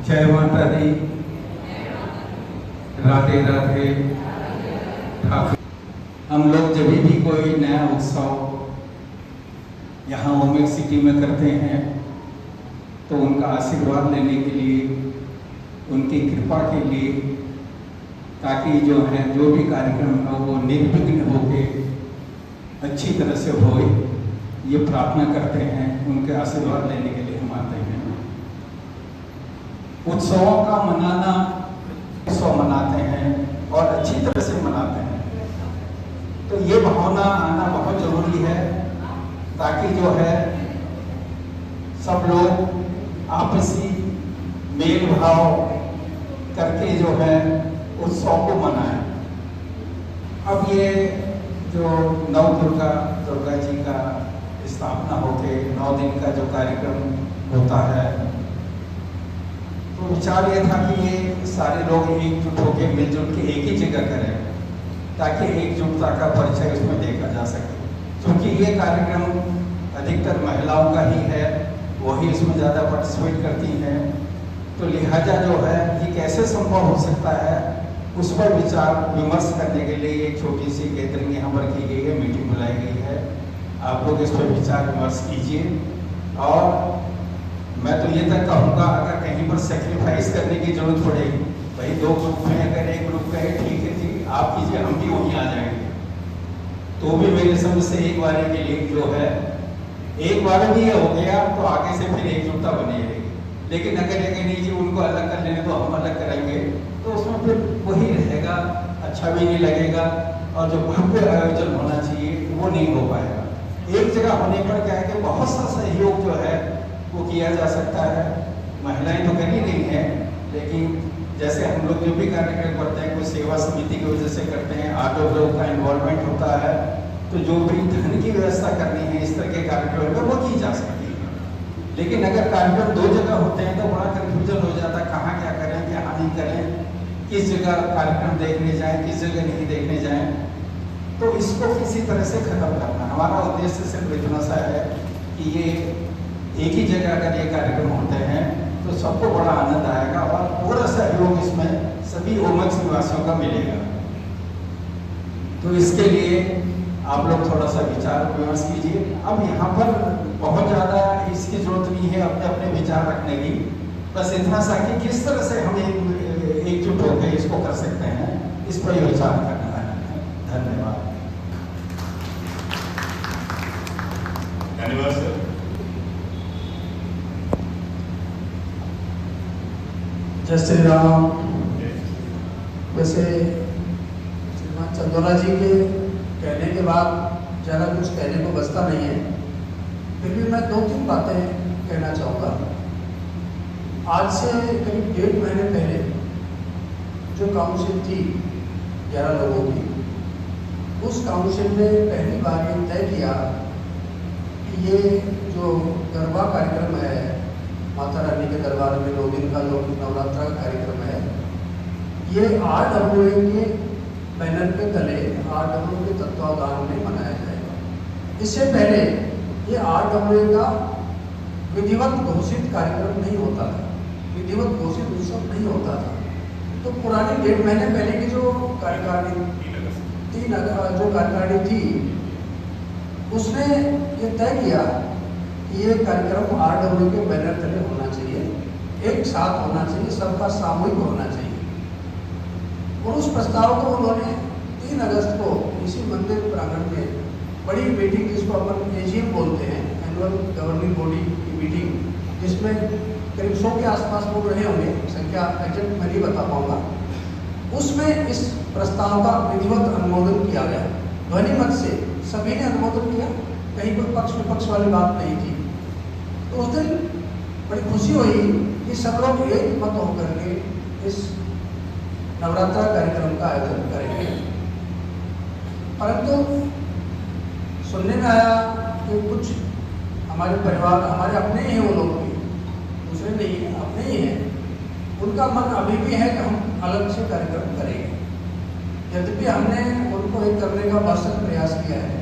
जय माता दी, राधे राधे। हम लोग जब भी कोई नया उत्सव यहाँ ओमेक सिटी में करते हैं तो उनका आशीर्वाद लेने के लिए, उनकी कृपा के लिए, ताकि जो भी कार्यक्रम है वो निर्विघ्न होके अच्छी तरह से होए, ये प्रार्थना करते हैं। उनके आशीर्वाद लेने के लिए हम आते हैं। उत्सवों का मनाना, उत्सव मनाते हैं और अच्छी तरह से मनाते हैं, तो ये भावना आना बहुत जरूरी है, ताकि जो है सब लोग आपसी मेल भाव करके जो है उत्सव को मनाएं। अब ये जो नव दुर्गा जी का स्थापना होके 9 दिन का जो कार्यक्रम होता है, तो विचार ये था कि ये सारे लोग एकजुट होकर मिलजुल के एक ही जगह करें, ताकि एकजुटता का परिचय उसमें देखा जा सके। क्योंकि ये कार्यक्रम अधिकतर महिलाओं का ही है, वही इसमें ज़्यादा पार्टिसिपेट करती हैं, तो लिहाजा जो है ये कैसे संभव हो सकता है, उस पर विचार विमर्श करने के लिए एक छोटी सी गैदरिंग यहाँ पर की गई है, मीटिंग बुलाई गई है। आप लोग इस पर विचार विमर्श कीजिए। और मैं तो ये तक कहूँगा, अगर कहीं पर सेक्रीफाइस करने की जरूरत पड़ेगी, भाई 2 ग्रुप में अगर एक ग्रुप कहे ठीक है जी आप कीजिए, हम भी वहीं आ जाएंगे, तो भी मेरे समझ से एक बार के लिए जो है, एक बार भी ये हो गया तो आगे से फिर एकजुटता बनी रहेगी। लेकिन अगर ये नहीं जी उनको अलग कर लेने तो हम अलग करेंगे, तो उसमें फिर वही रहेगा, अच्छा भी नहीं लगेगा, और जो भव्य आयोजन होना चाहिए वो नहीं हो पाएगा। एक जगह होने पर क्या है कि बहुत सा सहयोग जो है वो किया जा सकता है। महिलाएं तो कर ही रही हैं, लेकिन जैसे हम लोग जो भी कार्यक्रम करते हैं, कोई सेवा समिति की वजह से करते हैं, आटो लोग का इन्वॉल्वमेंट होता है, तो जो भी धन की व्यवस्था करनी है इस तरह के कार्यक्रम में वो की जा सकती है। लेकिन अगर कार्यक्रम 2 जगह होते हैं तो बड़ा कन्फ्यूजन हो जाता है, कहाँ क्या करें, क्या नहीं करें, किस जगह कार्यक्रम देखने जाएं, किस जगह नहीं देखने जाएं। तो इसको किसी तरह से खत्म करना हमारा उद्देश्य सिर्फ इतना सा है कि ये एक ही जगह अगर ये कार्यक्रम होते हैं तो सबको बड़ा आनंद आएगा और पूरा सहयोग इसमें सभी ओमेक निवासियों का मिलेगा। तो इसके लिए आप लोग थोड़ा सा विचार विमर्श कीजिए। अब यहाँ पर बहुत ज़्यादा इसकी जरूरत नहीं है अपने अपने विचार रखने की, बस इतना सा कि किस तरह से हम एकजुट होकर इसको कर सकते हैं, इस पर विचार करना है। धन्यवाद। धन्यवाद सर। जय श्री राम। वैसे श्रीमान चंदोला जी के कहने के बाद ज़्यादा कुछ कहने को बचता नहीं है, फिर भी मैं 2-3 बातें कहना चाहूँगा। आज से करीब 1.5 महीने पहले जो काउंसिल थी 11 लोगों की, उस काउंसिल ने पहली बार ये तय किया कि ये जो गरबा कार्यक्रम है, माता रानी के दरबार में 2 दिन का लोक नवरात्रा का कार्यक्रम है, ये RWA के बैनर पे तले RWA के तत्वावधान में मनाया जाएगा। इससे पहले ये RWA का विधिवत घोषित कार्यक्रम नहीं होता था, विधिवत घोषित उत्सव नहीं होता था। तो पुरानी 1.5 महीने पहले की जो कार्यकारिणी 3 अगस्त जो कार्यकारिणी थी, उसने ये तय किया कि ये कार्यक्रम RWA के बैनर तले होना चाहिए, एक साथ होना चाहिए, सबका सामूहिक होना चाहिए। और उस प्रस्ताव को उन्होंने 3 अगस्त को इसी मंदिर प्रांगण में बड़ी मीटिंग, जिसको अपन AGM बोलते हैं, एनुअल गवर्निंग बॉडी की मीटिंग, जिसमें करीब 100 के आसपास लोग रहे होंगे, संख्या एग्जैक्ट मैं नहीं बता पाऊंगा, उसमें इस प्रस्ताव का विधिवत अनुमोदन किया गया। ध्वनि मत से सभी ने अनुमोदन किया, कहीं कोई पक्ष विपक्ष वाली बात नहीं थी। तो उस दिन बड़ी खुशी हुई कि सब लोग एक मत होकर के इस नवरात्रा कार्यक्रम का आयोजन करेंगे। परंतु सुनने में आया कि कुछ हमारे परिवार, हमारे अपने ही हैं वो लोग भी, दूसरे नहीं हैं, अपने ही हैं, उनका मन अभी भी है कि हम अलग से कार्यक्रम करेंगे। यद्यपि हमने उनको एक करने का भरसक प्रयास किया है,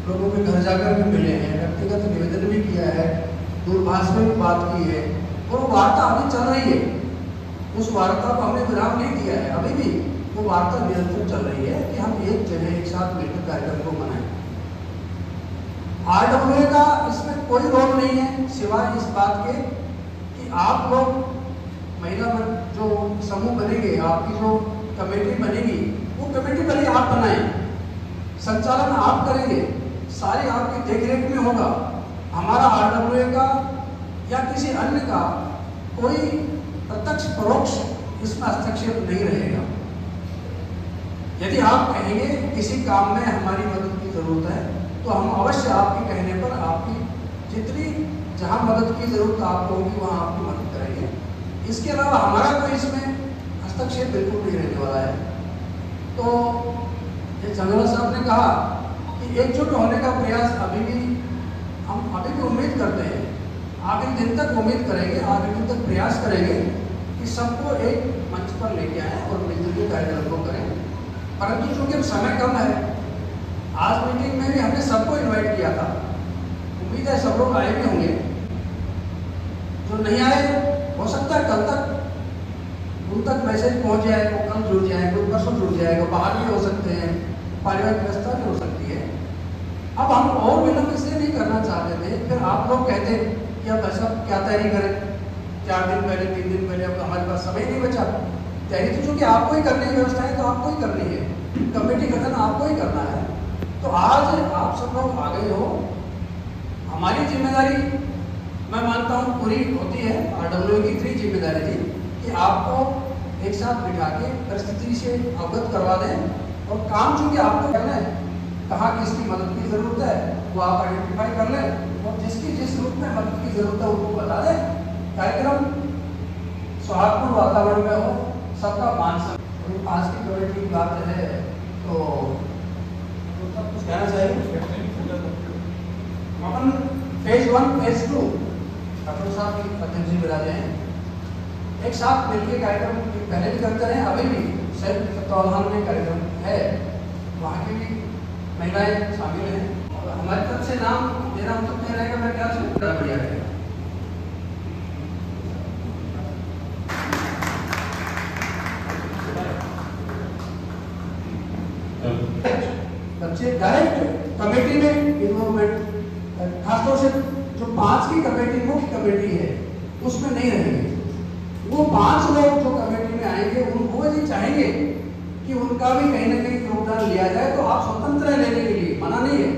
लोगों के घर जाकर के मिले हैं, व्यक्तिगत निवेदन भी किया है, दूरभाष में भी बात की है, और वो वार्ता अभी चल रही है। उस वार्ता को हमने विराम नहीं दिया है, अभी भी वो वार्ता निरंतर चल रही है कि हम एक जगह एक साथ मिलकर कार्यक्रम को मनाएं। RWA का इसमें कोई रोल नहीं है सिवाय इस बात के कि आप लोग महिला जो समूह बनेंगे, आपकी जो कमेटी बनेगी, वो कमेटी पहले आप बनाएं, संचालन आप करेंगे, सारी आपकी देखरेख में होगा। हमारा RWA का या किसी अन्य का कोई प्रत्यक्ष परोक्ष इसमें हस्तक्षेप नहीं रहेगा। यदि आप कहेंगे किसी काम में हमारी मदद की जरूरत है तो हम अवश्य आपके कहने पर आपकी जितनी जहां मदद की जरूरत आपको होगी वहां आपकी मदद करेंगे। इसके अलावा हमारा कोई इसमें हस्तक्षेप बिल्कुल नहीं रहने वाला है। तो ये चंद्रा साहब ने कहा कि एकजुट होने का प्रयास हम अभी भी उम्मीद करते हैं, आखिरी दिन तक उम्मीद करेंगे, आखिरी दिन तक प्रयास करेंगे कि सबको एक मंच पर लेके आए और मिलजुल के कार्यक्रम को करें। परंतु चूंकि समय कम है, आज मीटिंग में भी हमने सबको इनवाइट किया था, उम्मीद है सब लोग आए भी होंगे। जो नहीं आए हो सकता है कल तक उन तक मैसेज पहुंच जाए, वो कल जुड़ जाए, कोई परसों जुड़ जाएगा, बाहर भी हो सकते हैं, पारिवारिक व्यवस्था भी हो सकती है। अब हम और विलंब इसलिए नहीं करना चाहते थे, फिर आप लोग कहते कि अब ऐसा क्या तैयारी करें, 4 दिन पहले 3 दिन पहले, अब हमारे पास समय नहीं बचा। तैयारी तो चूंकि आपको ही करनी है, व्यवस्था है तो आपको ही करनी है, कमेटी गठन आपको ही करना है। तो आज आप सब लोग आ गए हो, हमारी जिम्मेदारी मैं मानता हूँ पूरी होती है। RWA की इतनी जिम्मेदारी थी कि आपको एक साथ बिठा के परिस्थिति से अवगत करवा दें और काम चूंकि आपको करना है, कहाँ किसकी मदद की जरूरत है वो आप आइडेंटिफाई कर लें और जिसकी जिस रूप में मदद की जरूरत है उनको बता दें। कार्यक्रम सौहार्दपूर्ण वातावरण में हो, सबका मान सम्मान। आज की कमेटी की बात है तो सब कुछ कहना चाहिए। अपन फेज 1 फेज 2 डॉक्टर साहब की अध्यक्ष जी विराजे हैं, एक साथ मिलकर कार्यक्रम पहले भी करते रहे, अभी भी संयुक्त तत्वावधान में कार्यक्रम है, वहाँ की भी महिलाएं शामिल हैं। और हमारी तरफ से नाम देना हम तक नहीं रहेगा, मेरे ख्याल से बड़ा बढ़िया रहेगा। बच्चे डायरेक्ट कमेटी में इन्वॉल्वमेंट, खासतौर से जो 5 की कमेटी मुख्य कमेटी है उसमें नहीं रहेंगे। वो 5 लोग जो कमेटी में आएंगे वो यदि चाहेंगे कि उनका भी कहीं ना कहीं योगदान लिया जाए तो आप स्वतंत्र है लेने के लिए, मना नहीं है,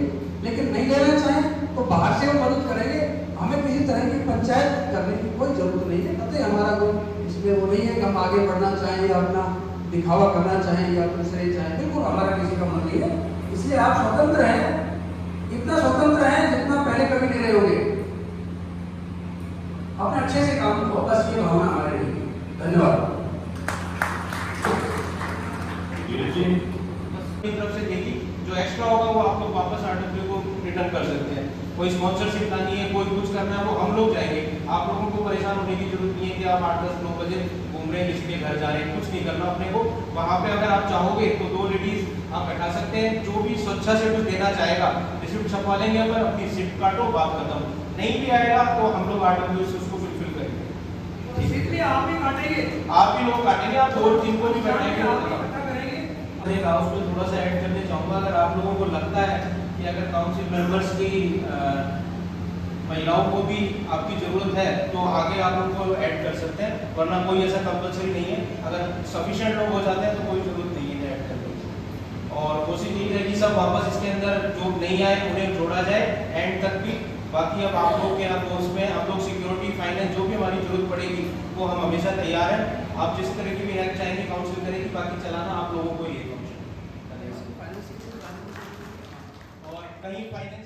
लेकिन नहीं लेना चाहें तो बाहर से वो मदद करेंगे। हमें किसी तरह की पंचायत करने की कोई जरूरत नहीं है, कतई हमारा कोई इसमें वो नहीं है कि हम आगे बढ़ना चाहें या अपना दिखावा करना चाहें या दूसरे चाहें, बिल्कुल हमारा किसी का मन नहीं है। इसलिए आप स्वतंत्र हैं, इतना स्वतंत्र हैं जितना पहले कभी नहीं रहे होंगे। अपने अच्छे से काम को, बस ये भावना हमारे लिए। धन्यवाद। तरफ से देखी जो एक्स्ट्रा होगा वो आप लोग वापस RWA को रिटर्न कर सकते हैं। कोई स्पॉन्सरशिप लानी है, कोई कुछ करना है, वो हम लोग जाएंगे। आप लोगों को परेशान होने की जरूरत नहीं है कि आप 8-10-9 बजे घूम रहे हैं, किसी के घर जा रहे हैं, कुछ नहीं करना अपने को। वहाँ पे अगर आप चाहोगे तो 2 लेडीज आप बैठा सकते हैं, जो भी स्वेच्छा से कुछ देना चाहेगा रिसिप्ट छपवा लेंगे, पर अपनी सिप काटो, बात खत्म। नहीं भी आएगा तो हम लोग RWA से उसको फुलफिल करेंगे। इसलिए आप भी काटेंगे, आप भी लोग काटेंगे, आप 2-3 को भी बैठाएंगे। एक हाउस में थोड़ा सा ऐड करने चाहूँगा, अगर आप लोगों को लगता है कि अगर काउंसिल मेंबर्स की महिलाओं को भी आपकी ज़रूरत है तो आगे आप उनको ऐड कर सकते हैं, वरना कोई ऐसा कंपलसरी नहीं है। अगर सफिशिएंट लोग हो जाते हैं तो कोई ज़रूरत नहीं है ऐड करने की। और कोशिश यही है कि सब वापस इसके अंदर जो नहीं आए उन्हें जोड़ा जाए एंड तक भी। बाकी अब आप लोग के उसमें हम लोग सिक्योरिटी फाइनेंस जो भी हमारी जरूरत पड़ेगी वो हम हमेशा तैयार हैं। आप जिस तरह की भी हेल्प चाहेंगे काउंसिल करेगी, बाकी चलाना आप लोगों को ही है। और कहीं फाइनेंस